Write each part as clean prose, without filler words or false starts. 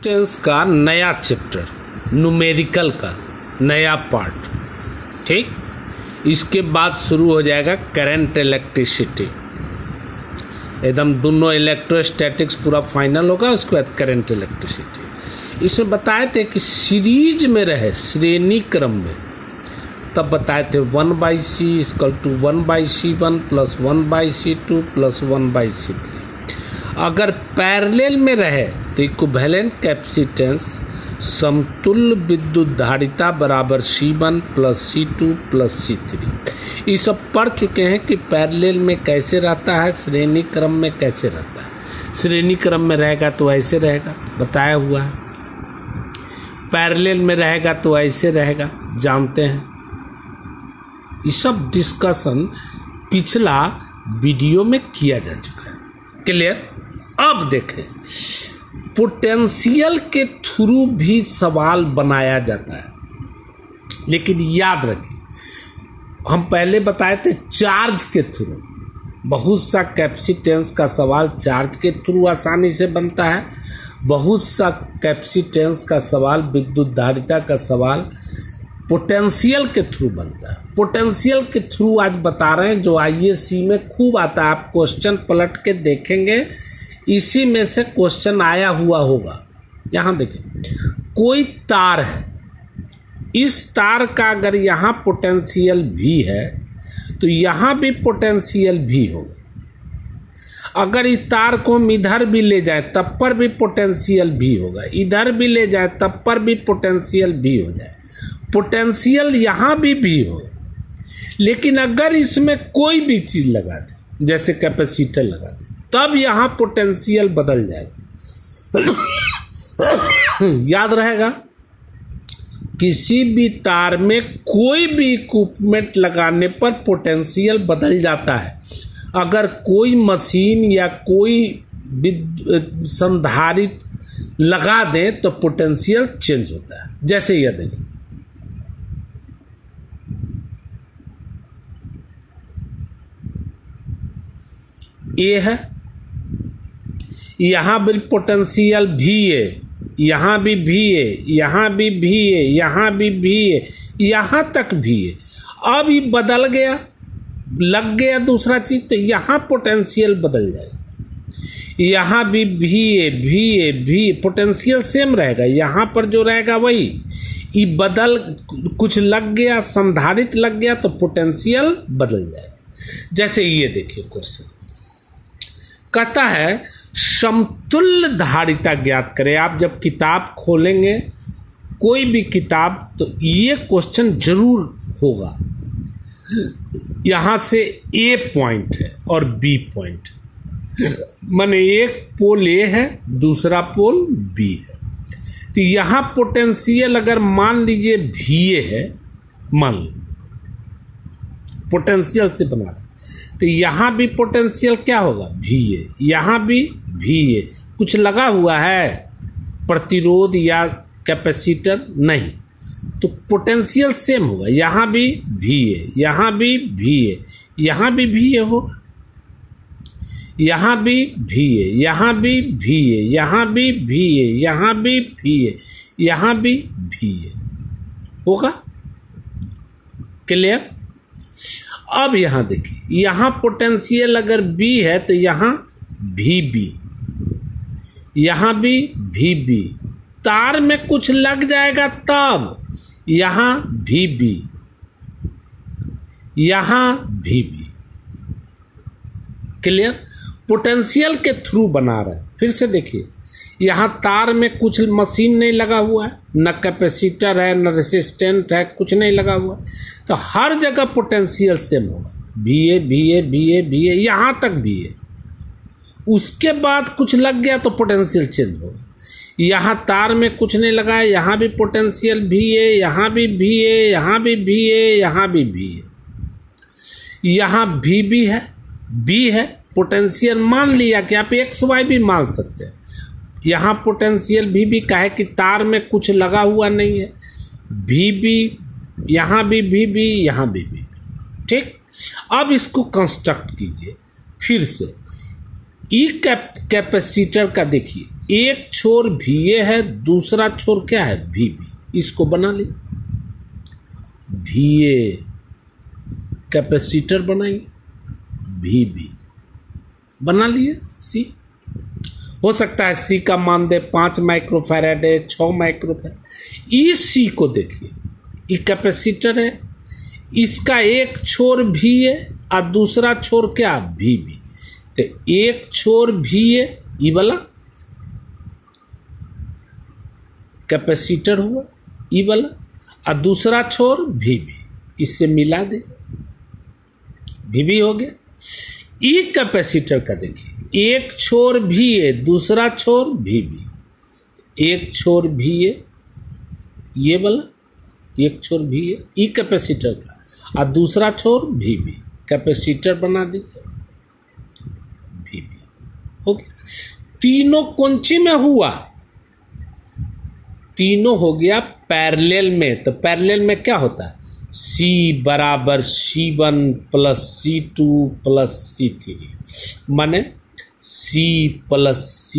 Capacitance का नया chapter, numerical का नया पार्ट। ठीक, इसके बाद शुरू हो जाएगा करंट इलेक्ट्रिसिटी। एकदम दोनों इलेक्ट्रोस्टैटिक्स पूरा फाइनल होगा। उसके बाद करंट इलेक्ट्रिसिटी। इसमें बताए थे कि सीरीज में रहे, श्रेणी क्रम में, तब बताए थे 1/c = 1/c1 + 1/c2 + 1/c3। अगर पैरेलल में रहे तो इक्विवेलेंट कैपेसिटेंस समतुल्य विद्युत धारिता बराबर C1 + C2 + C3। ये सब पढ़ चुके हैं कि पैरेलल में कैसे रहता है, श्रेणी क्रम में कैसे रहता है। श्रेणी क्रम में रहेगा तो ऐसे रहेगा, बताया हुआ है। पैरेलल में रहेगा तो ऐसे रहेगा, जानते हैं। ये सब डिस्कशन पिछला वीडियो में किया जा चुका है। क्लियर? अब देखें, पोटेंशियल के थ्रू भी सवाल बनाया जाता है, लेकिन याद रखिए, हम पहले बताए थे चार्ज के थ्रू। बहुत सा कैपेसिटेंस का सवाल चार्ज के थ्रू आसानी से बनता है, बहुत सा कैपेसिटेंस का सवाल, विद्युत धारिता का सवाल पोटेंशियल के थ्रू बनता है। पोटेंशियल के थ्रू आज बता रहे हैं, जो आईएससी में खूब आता है। आप क्वेश्चन पलट के देखेंगे, इसी में से क्वेश्चन आया हुआ होगा। यहां देखें, कोई तार है, इस तार का अगर यहां पोटेंशियल भी है तो यहां भी पोटेंशियल भी होगा। अगर इस तार को हम इधर भी ले जाए तब पर भी पोटेंशियल भी होगा, इधर भी ले जाए तब पर भी पोटेंशियल भी हो जाए। पोटेंशियल यहां भी हो, लेकिन अगर इसमें कोई भी चीज लगा दे, जैसे कैपेसिटर लगा दे, तब यहां पोटेंशियल बदल जाएगा। याद रहेगा, किसी भी तार में कोई भी इक्विपमेंट लगाने पर पोटेंशियल बदल जाता है। अगर कोई मशीन या कोई संधारित्र लगा दें तो पोटेंशियल चेंज होता है। जैसे यह देखिए, ये है, यहां भी पोटेंशियल भी है, यहां भी है, यहां भी है, यहां भी है, यहां तक भी है। अब ये बदल गया, लग गया दूसरा चीज, तो यहां पोटेंशियल बदल जाएगा। यहां भी है, पोटेंशियल सेम रहेगा। यहां पर जो रहेगा वही, ये बदल, कुछ लग गया, संधारित्र लग गया तो पोटेंशियल बदल जाएगा। जैसे ये देखिए क्वेश्चन कहता है समतुल्य धारिता ज्ञात करें। आप जब किताब खोलेंगे, कोई भी किताब, तो ये क्वेश्चन जरूर होगा। यहां से ए पॉइंट है और बी पॉइंट, माने एक पोल ए है, दूसरा पोल बी है। तो यहां पोटेंशियल अगर मान लीजिए VA है, मान लीजिए पोटेंशियल से बना रहा, तो यहां भी पोटेंशियल क्या होगा? VA। यहां भी VA। कुछ लगा हुआ है, प्रतिरोध या कैपेसिटर नहीं, तो पोटेंशियल सेम होगा। यहां भी VA, यहां भी VA, यहां भी VA होगा, यहां भी VA, यहां भी VA, यहां भी VA, यहां भी VA, यहां भी VA होगा। क्लियर? अब यहां देखिए, यहां पोटेंशियल अगर B है तो यहां VB, यहां भी VB। तार में कुछ लग जाएगा तब यहां VB, यहां VB। क्लियर? पोटेंशियल के थ्रू बना रहे हैं। फिर से देखिए, यहां तार में कुछ मशीन नहीं लगा हुआ है, न कैपेसिटर है, न रेसिस्टेंट है, कुछ नहीं लगा हुआ है, तो हर जगह पोटेंशियल सेम होगा। VA, यहां तक VA। उसके बाद कुछ लग गया तो पोटेंशियल चेंज होगा। यहां तार में कुछ नहीं लगा है, यहां भी पोटेंशियल VA, यहां भी VA, यहां भी VA, यहां भी VA। यहां VB है, B है, पोटेंशियल मान लिया कि आप XY भी मान सकते हैं। यहां पोटेंशियल VB का है कि तार में कुछ लगा हुआ नहीं है। VB, यहां भी VB, यहां भी VB। ठीक, अब इसको कंस्ट्रक्ट कीजिए फिर से। ई कैपेसिटर का देखिए, एक छोर VA है, दूसरा छोर क्या है VB, इसको बना ली। VA कैपेसिटर बनाइए, VB बना लिए। C हो सकता है C का मान दे 5 माइक्रोफैराड है, 6 माइक्रोफैराड। इस C को देखिए, ये कैपेसिटर है, इसका एक छोर VA और दूसरा छोर क्या VB। तो एक छोर VA ये वाला कैपेसिटर हुआ, ये वाला, और दूसरा छोर VB, इससे मिला दे, VB हो गया। ई कैपेसिटर का देखिए, एक छोर VA, दूसरा छोर VB। एक छोर VA ये वाला, एक छोर VA ई कैपेसिटर का, और दूसरा छोर VB, कैपेसिटर बना दीजिए, VB हो गया। तीनों कौनसी में हुआ, तीनों हो गया पैरेलल में। तो पैरेलल में क्या होता है, C बराबर C1 plus C2 plus C3, माने C plus C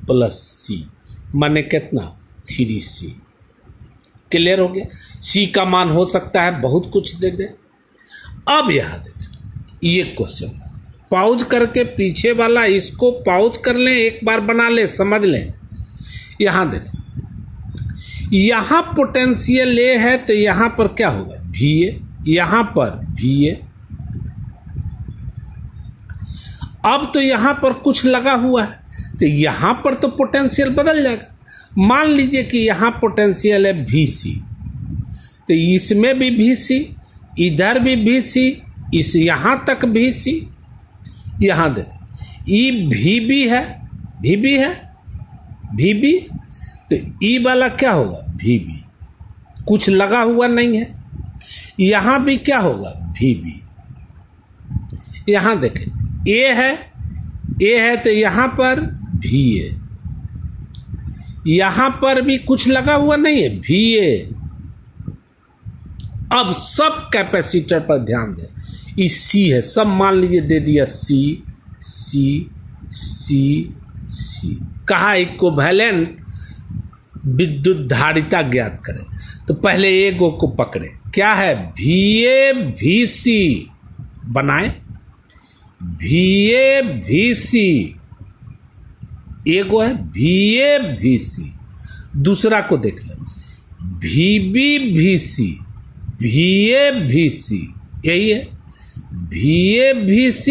plus C, माने कितना 3C। क्लियर हो गया। C का मान हो सकता है बहुत कुछ दे दे। अब यहां देखें, ये क्वेश्चन पॉज करके पीछे वाला इसको पॉज कर लें, एक बार बना ले, समझ लें। यहां देखें, यहां पोटेंशियल A है तो यहां पर क्या होगा VA, यहां पर VA। अब तो यहां पर कुछ लगा हुआ है तो यहां पर तो पोटेंशियल बदल जाएगा। मान लीजिए कि यहां पोटेंशियल है VC, तो इसमें भी VC, इधर भी VC, इस यहां तक VC। यहां देखो ये VB है, VB है, VB, तो ई वाला क्या होगा VB, कुछ लगा हुआ नहीं है। यहां भी क्या होगा VB। यहां देखें A है तो यहां पर VA, यहां पर भी कुछ लगा हुआ नहीं है VA। अब सब कैपेसिटर पर ध्यान दें, ये C है, सब मान लीजिए दे दिया C C C C, कहा इक्विवेलेंट विद्युत धारिता ज्ञात करें। तो पहले एगो को पकड़े, क्या है VA VC बनाए, VA VC एगो है VA VC। दूसरा को देख ले VB VC, VA VC, यही है VA VC,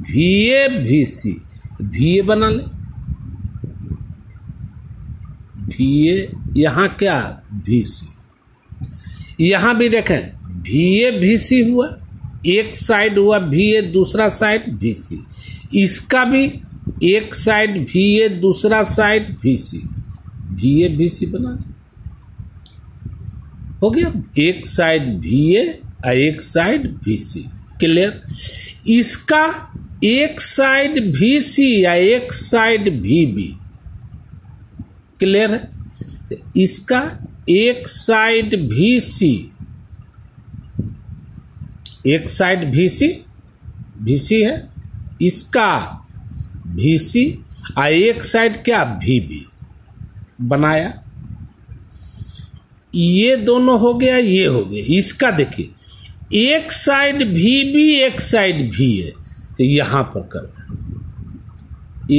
VA VC, VA बना ले, VA यहां क्या VC। यहां भी देखें VA VC हुआ, एक साइड हुआ VA, दूसरा साइड VC। इसका भी एक साइड VA, दूसरा साइड VC, VA VC बना हो गया। एक साइड VA और एक साइड VC। क्लियर। इसका एक साइड VC या एक साइड VB। क्लियर है। तो इसका एक साइड VC, एक साइड VC है, इसका VC और एक साइड क्या VB बनाया। ये दोनों हो गया, ये हो गया। इसका देखिए एक साइड VB, एक साइड VA, तो यहां पर कर दे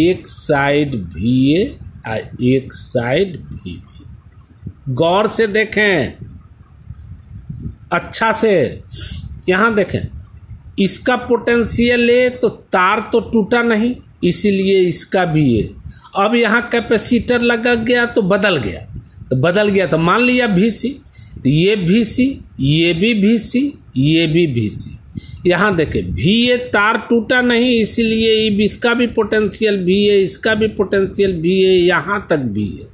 एक साइड VA और एक साइड VB। गौर से देखें, अच्छा से यहां देखें, इसका पोटेंशियल है तो तार तो टूटा नहीं, इसीलिए इसका भी है। अब यहां कैपेसिटर लगा गया तो बदल गया, तो मान लिया VC, तो ये VC, ये भी VC, ये भी VC। यहां देखें VA तार टूटा नहीं, इसीलिए इसका भी पोटेंशियल VA, इसका भी पोटेंशियल VA, यहां तक VA।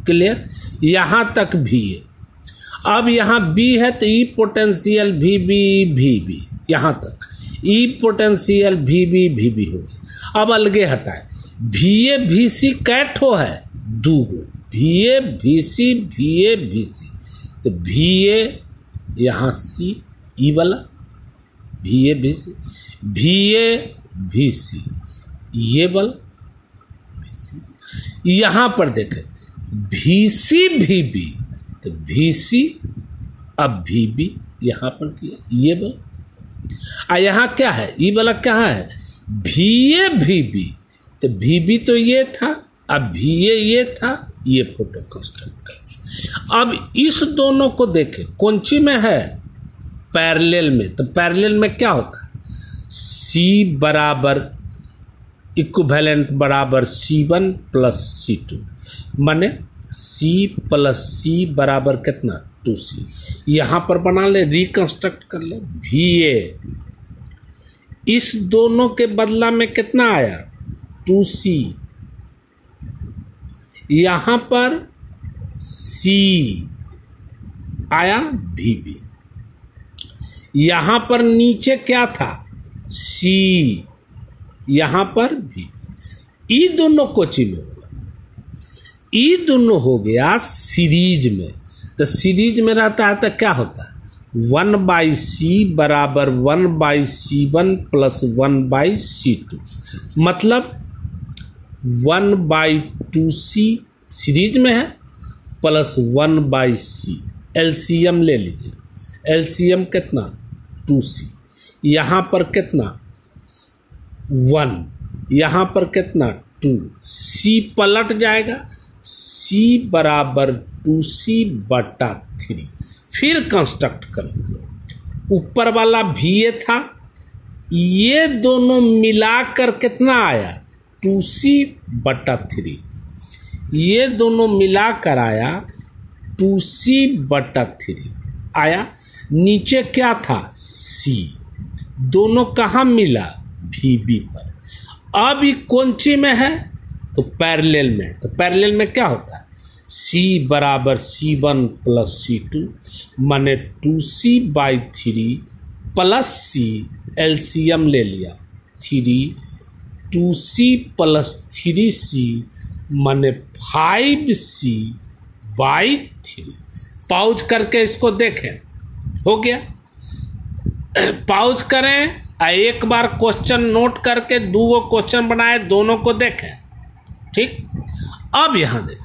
क्लियर, यहां तक VA। अब यहां B है तो ई पोटेंशियल VB, यहां तक ई पोटेंशियल VB हो गया। अब अलगे हटाए, VA VC कैठो है, दूगो VA VC, तो VA यहां C, ई वाला VA VC, ये वाला VC। यहां पर देखें VC VB, तो VC अब VB यहां पर किया, ये वाला। यहां क्या है, ये वाला क्या है, VA VB, तो VB तो ये था, अब VA ये था, ये फोटो कंस्ट्रक्ट। अब इस दोनों को देखें कौन सी में है, पैरेलल में। तो पैरेलल में क्या होता है, C बराबर इक्विवेलेंट बराबर C1 प्लस C2, माने C प्लस C बराबर कितना 2C। यहां पर बना ले, रिकंस्ट्रक्ट कर ले, VA इस दोनों के बदला में कितना आया 2C, यहां पर C आया VB, यहां पर नीचे क्या था C, यहां पर VB। ये दोनों कोची में होगा, ये दोनों हो गया सीरीज में। तो सीरीज में रहता है तो क्या होता है 1/C बराबर 1/C1 प्लस 1/C2, मतलब 1/2C सीरीज में है प्लस 1/C। एलसीएम ले लीजिए, एलसीएम कितना 2C, यहां पर कितना 1, यहां पर कितना 2, C पलट जाएगा, C बराबर 2C बटा 3। फिर कंस्ट्रक्ट कर लीजिए, ऊपर वाला VA था, ये दोनों मिलाकर कितना आया 2C बटा 3, ये दोनों मिलाकर आया 2C बटा 3 आया। नीचे क्या था C, दोनों कहाँ मिला VB पर। अब ये कौन सी में है, तो पैरेलल में। तो पैरेलल में क्या होता है C बराबर C1 प्लस C2, माने 2C/3 प्लस C, एलसीएम ले लिया 3, 2C प्लस 3C माने 5C/3। पाउज करके इसको देखें, हो गया। पाउज करें, एक बार क्वेश्चन नोट करके दो क्वेश्चन बनाए, दोनों को देखें, ठीक। अब यहां देखें,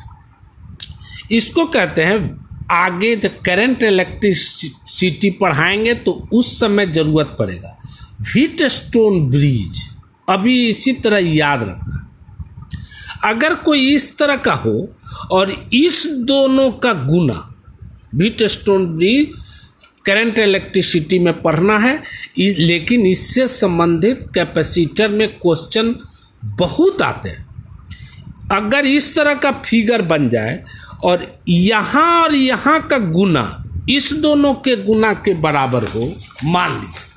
इसको कहते हैं आगे जब करंट इलेक्ट्रिसिटी पढ़ाएंगे तो उस समय जरूरत पड़ेगा व्हीटस्टोन ब्रिज। अभी इसी तरह याद रखना, अगर कोई इस तरह का हो और इस दोनों का गुना, व्हीटस्टोन ब्रिज करंट इलेक्ट्रिसिटी में पढ़ना है, लेकिन इससे संबंधित कैपेसिटर में क्वेश्चन बहुत आते हैं। अगर इस तरह का फिगर बन जाए और यहाँ का गुना इस दोनों के गुना के बराबर हो, मान लीजिए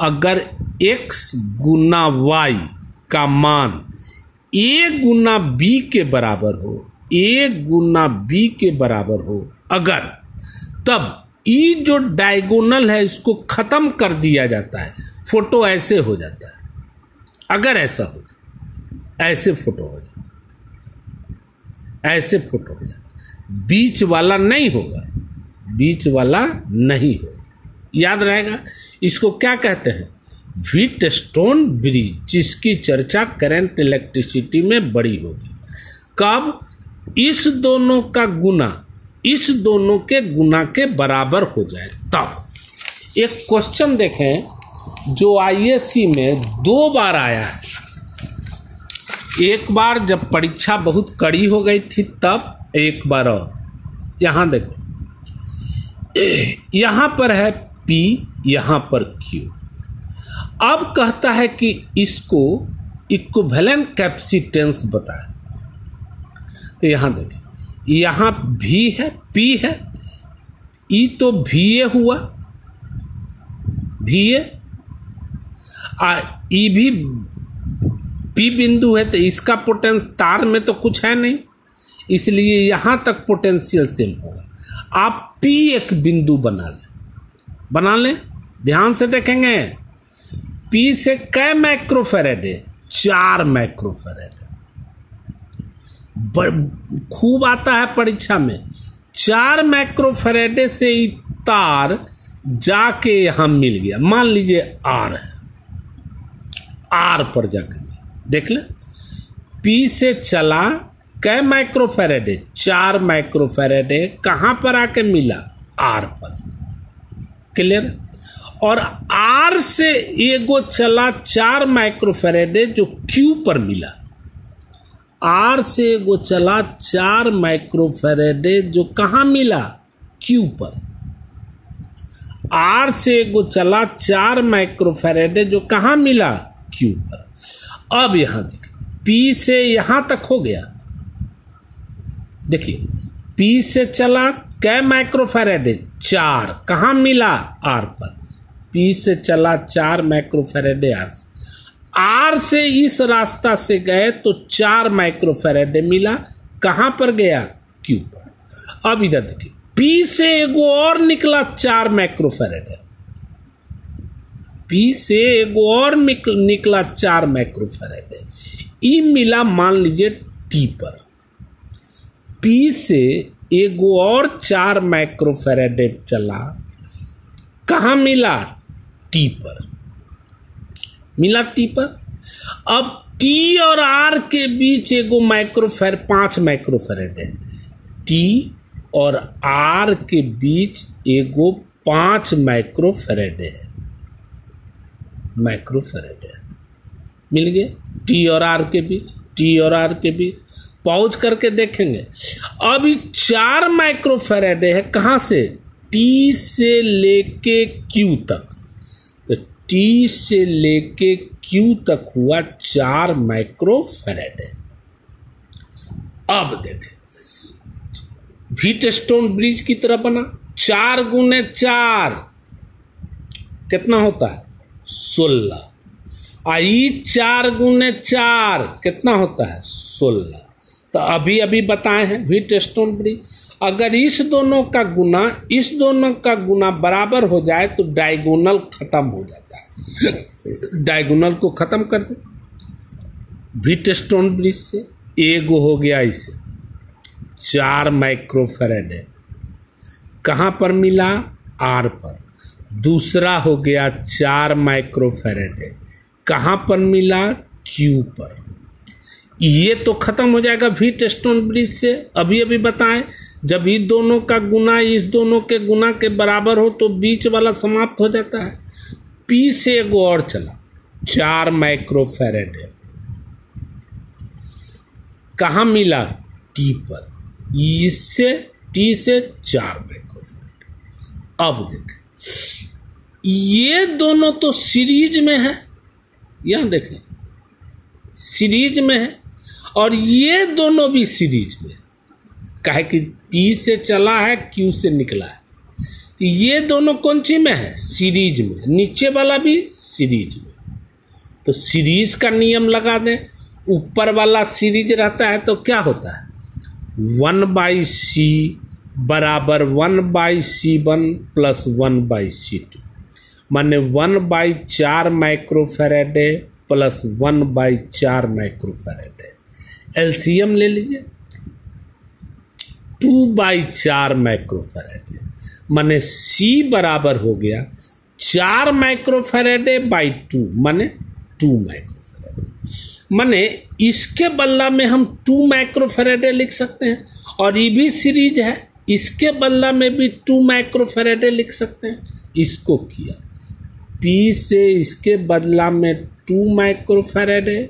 अगर x गुना y का मान a गुना b के बराबर हो, a गुना b के बराबर हो, अगर, तब ये जो डायगोनल है इसको खत्म कर दिया जाता है, फोटो ऐसे हो जाता है। अगर ऐसा हो, ऐसे फोटो हो जाए, ऐसे फोटो हो जाए, बीच वाला नहीं होगा, बीच वाला नहीं होगा, याद रहेगा। इसको क्या कहते हैं व्हीटस्टोन ब्रिज, जिसकी चर्चा करंट इलेक्ट्रिसिटी में बड़ी होगी। कब इस दोनों का गुना इस दोनों के गुना के बराबर हो जाए तब। एक क्वेश्चन देखें जो आईएससी में 2 बार आया है। एक बार जब परीक्षा बहुत कड़ी हो गई थी तब, एक बार और। यहां देखो, यहां पर है P, यहां पर Q। अब कहता है कि इसको इक्विवेलेंट कैपेसिटेंस बताए। तो यहां देखिए, यहां V है, P है, E तो VA हुआ, VA, E भी P बिंदु है, तो इसका पोटेंशियल तार में तो कुछ है नहीं, इसलिए यहां तक पोटेंशियल सेम होगा। आप P एक बिंदु बना लें, ध्यान से देखेंगे। P से कै माइक्रोफेरेड है, 4 माइक्रोफेरेड। खूब आता है परीक्षा में, 4 माइक्रोफेरेड से तार जाके यहां मिल गया, मान लीजिए R है, R पर जाके देख ले, P से चला कै माइक्रोफैरेड है? 4 माइक्रोफैरेड है। कहां पर आके मिला? R पर। क्लियर? और R से एगो चला 4 माइक्रोफैरेड है जो Q पर मिला। R से एगो चला 4 माइक्रोफैरेड है जो कहां मिला? Q पर। R से एगो चला 4 माइक्रोफैरेड है जो कहां मिला? Q पर। अब यहां देखिए P से यहां तक हो गया। देखिए P से चला कै माइक्रोफैरेड है? 4। कहां मिला? R पर। P से चला 4 माइक्रोफैरेड R से। R से इस रास्ता से गए तो 4 माइक्रोफैरेड मिला। कहां पर गया? Q पर। अब इधर देखिए P से एगो और निकला 4 माइक्रोफैरेड है। P से एगो और निकला 4 माइक्रोफैरेड है। ई मिला मान लीजिए T पर। P से एगो और 4 माइक्रोफैरेड चला। कहां मिला? T पर। मिला T पर। अब T और R के बीच एगो 5 माइक्रोफैरेड है। T और R के बीच एगो 5 माइक्रोफैरेड है। मिल गए T और R के बीच। T और R के बीच पॉज करके देखेंगे। अब 4 माइक्रोफैरेड है कहां से? T से लेके Q तक। तो T से लेके Q तक हुआ 4 माइक्रोफैरेड है। अब देखें व्हीटस्टोन ब्रिज की तरह बना। 4 गुने 4 कितना होता है? 16। आई 4 गुने 4 कितना होता है? 16। तो अभी बताए हैं व्हीटस्टोन ब्रिज। अगर इस दोनों का गुना बराबर हो जाए तो डायगोनल खत्म हो जाता है। डायगोनल को खत्म कर दे व्हीटस्टोन ब्रिज से। एगो हो गया इसे 4 माइक्रोफैरेड है। कहां पर मिला? R पर। दूसरा हो गया 4 माइक्रोफैरेड है। कहां पर मिला? Q पर। ये तो खत्म हो जाएगा व्हीटस्टोन ब्रिज से। अभी बताएं जब ये दोनों का गुना इस दोनों के गुना के बराबर हो तो बीच वाला समाप्त हो जाता है। P से एगो और चला 4 माइक्रोफैरेड है। कहां मिला? T पर। इससे T से 4 माइक्रोफैरेड। अब देखें ये दोनों तो सीरीज में है। यहां देखें सीरीज में है और ये दोनों भी सीरीज में। काहे कि P से चला है Q से निकला है। तो ये दोनों कौन सी में है? सीरीज में। नीचे वाला भी सीरीज में। तो सीरीज का नियम लगा दें। ऊपर वाला सीरीज रहता है तो क्या होता है? 1/C बराबर 1/C1 प्लस 1/C2 माने 1/4 माइक्रोफैरेड प्लस 1/4 माइक्रोफैरेड है। एलसीएम ले लीजिए 2/4 माइक्रोफैरेड है। माने C बराबर हो गया 4 माइक्रोफैरेड बाई 2 माने 2 माइक्रोफैरेड। माने इसके बदला में हम 2 माइक्रोफैरेड लिख सकते हैं और ये भी सीरीज है। इसके बदला में भी 2 माइक्रोफैरेड लिख सकते हैं। इसको किया P से इसके बदला में 2 माइक्रोफैरेड है।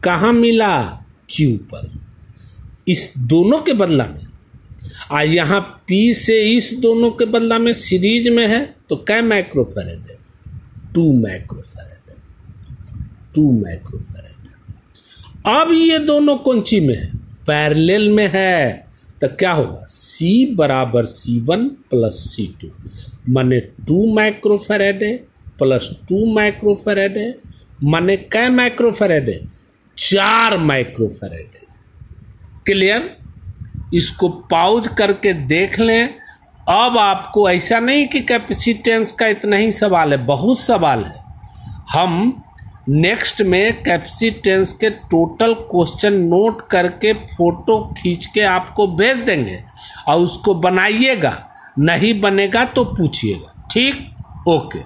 कहां मिला? Q पर। इस दोनों के बदला में यहां P से इस दोनों के बदला में सीरीज में है तो कै माइक्रोफैरेड है? 2 माइक्रोफैरेड है। 2 माइक्रोफैरेड है। अब ये दोनों कौन सी में है? पैरेलल में है। तो क्या होगा? C बराबर C1 प्लस C2 माने 2 माइक्रोफैरेड है प्लस 2 माइक्रोफैरेड है माने कै माइक्रोफैरेड है? 4 माइक्रोफैरेड है। क्लियर? इसको पॉज करके देख लें। अब आपको ऐसा नहीं कि कैपेसिटेंस का इतना ही सवाल है, बहुत सवाल है। हम नेक्स्ट में कैपेसिटेंस के टोटल क्वेश्चन नोट करके फोटो खींच के आपको भेज देंगे और उसको बनाइएगा। नहीं बनेगा तो पूछिएगा। ठीक? ओके।